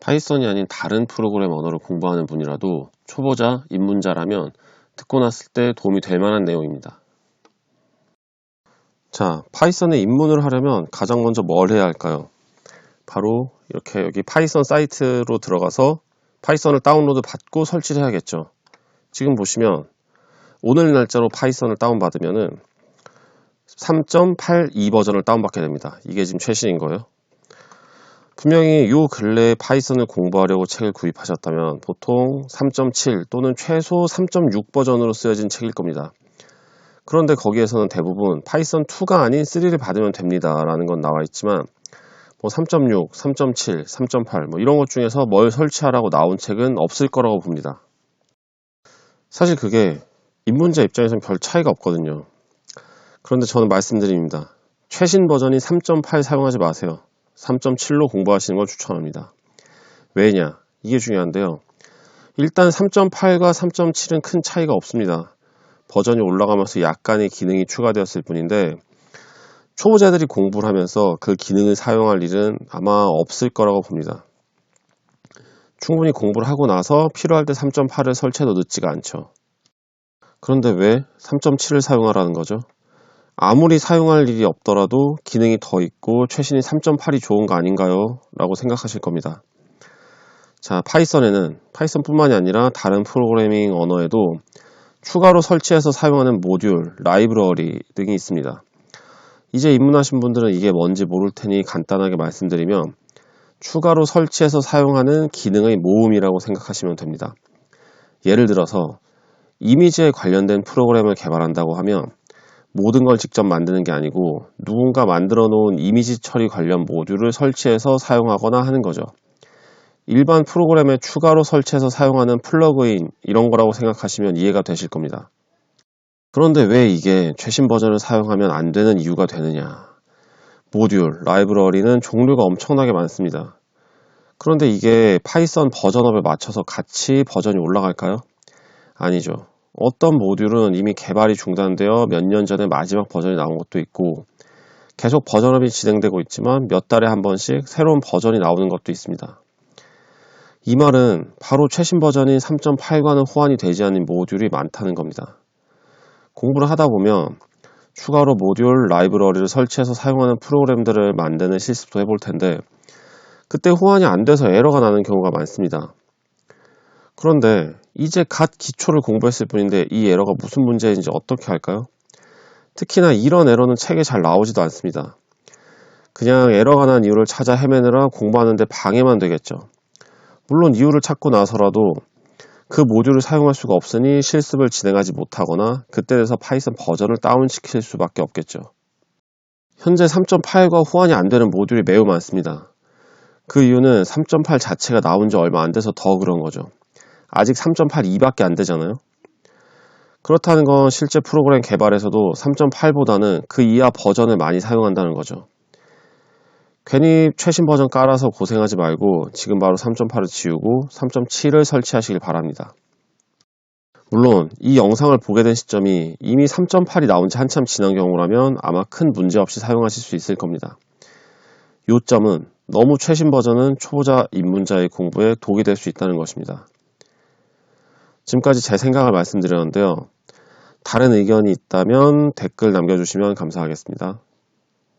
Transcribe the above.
파이썬이 아닌 다른 프로그램 언어를 공부하는 분이라도 초보자, 입문자라면 듣고 났을 때 도움이 될 만한 내용입니다. 자, 파이썬에 입문을 하려면 가장 먼저 뭘 해야 할까요? 바로 이렇게 여기 파이썬 사이트로 들어가서 파이썬을 다운로드 받고 설치를 해야겠죠. 지금 보시면 오늘 날짜로 파이썬을 다운받으면은 3.82 버전을 다운받게 됩니다. 이게 지금 최신인 거예요. 분명히 요 근래에 파이썬을 공부하려고 책을 구입하셨다면 보통 3.7 또는 최소 3.6 버전으로 쓰여진 책일 겁니다. 그런데 거기에서는 대부분 파이썬 2가 아닌 3를 받으면 됩니다 라는 건 나와 있지만 3.6, 3.7, 3.8 이런 것 중에서 뭘 설치하라고 나온 책은 없을 거라고 봅니다. 사실 그게 입문자 입장에서는 별 차이가 없거든요. 그런데 저는 말씀드립니다. 최신 버전인 3.8 사용하지 마세요. 3.7로 공부하시는 걸 추천합니다. 왜냐? 이게 중요한데요. 일단 3.8과 3.7은 큰 차이가 없습니다. 버전이 올라가면서 약간의 기능이 추가되었을 뿐인데 초보자들이 공부를 하면서 그 기능을 사용할 일은 아마 없을 거라고 봅니다. 충분히 공부를 하고 나서 필요할 때 3.8을 설치해도 늦지가 않죠. 그런데 왜 3.7을 사용하라는 거죠? 아무리 사용할 일이 없더라도 기능이 더 있고 최신인 3.8이 좋은 거 아닌가요? 라고 생각하실 겁니다. 자, 파이썬에는 파이썬뿐만이 아니라 다른 프로그래밍 언어에도 추가로 설치해서 사용하는 모듈, 라이브러리 등이 있습니다. 이제 입문하신 분들은 이게 뭔지 모를 테니 간단하게 말씀드리면 추가로 설치해서 사용하는 기능의 모음이라고 생각하시면 됩니다. 예를 들어서 이미지에 관련된 프로그램을 개발한다고 하면 모든 걸 직접 만드는 게 아니고 누군가 만들어 놓은 이미지 처리 관련 모듈을 설치해서 사용하거나 하는 거죠. 일반 프로그램에 추가로 설치해서 사용하는 플러그인 이런 거라고 생각하시면 이해가 되실 겁니다. 그런데 왜 이게 최신 버전을 사용하면 안 되는 이유가 되느냐? 모듈, 라이브러리는 종류가 엄청나게 많습니다. 그런데 이게 파이썬 버전업에 맞춰서 같이 버전이 올라갈까요? 아니죠. 어떤 모듈은 이미 개발이 중단되어 몇 년 전에 마지막 버전이 나온 것도 있고 계속 버전업이 진행되고 있지만 몇 달에 한 번씩 새로운 버전이 나오는 것도 있습니다. 이 말은 바로 최신 버전인 3.8과는 호환이 되지 않는 모듈이 많다는 겁니다. 공부를 하다 보면 추가로 모듈, 라이브러리를 설치해서 사용하는 프로그램들을 만드는 실습도 해볼 텐데 그때 호환이 안 돼서 에러가 나는 경우가 많습니다. 그런데 이제 갓 기초를 공부했을 뿐인데 이 에러가 무슨 문제인지 어떻게 할까요? 특히나 이런 에러는 책에 잘 나오지도 않습니다. 그냥 에러가 난 이유를 찾아 헤매느라 공부하는데 방해만 되겠죠. 물론 이유를 찾고 나서라도 그 모듈을 사용할 수가 없으니 실습을 진행하지 못하거나 그때 돼서 파이썬 버전을 다운시킬 수밖에 없겠죠. 현재 3.8과 호환이 안 되는 모듈이 매우 많습니다. 그 이유는 3.8 자체가 나온 지 얼마 안 돼서 더 그런 거죠. 아직 3.82밖에 안 되잖아요. 그렇다는 건 실제 프로그램 개발에서도 3.8보다는 그 이하 버전을 많이 사용한다는 거죠. 괜히 최신 버전 깔아서 고생하지 말고 지금 바로 3.8을 지우고 3.7을 설치하시길 바랍니다. 물론 이 영상을 보게 된 시점이 이미 3.8이 나온 지 한참 지난 경우라면 아마 큰 문제 없이 사용하실 수 있을 겁니다. 요점은 너무 최신 버전은 초보자 입문자의 공부에 독이 될 수 있다는 것입니다. 지금까지 제 생각을 말씀드렸는데요. 다른 의견이 있다면 댓글 남겨주시면 감사하겠습니다.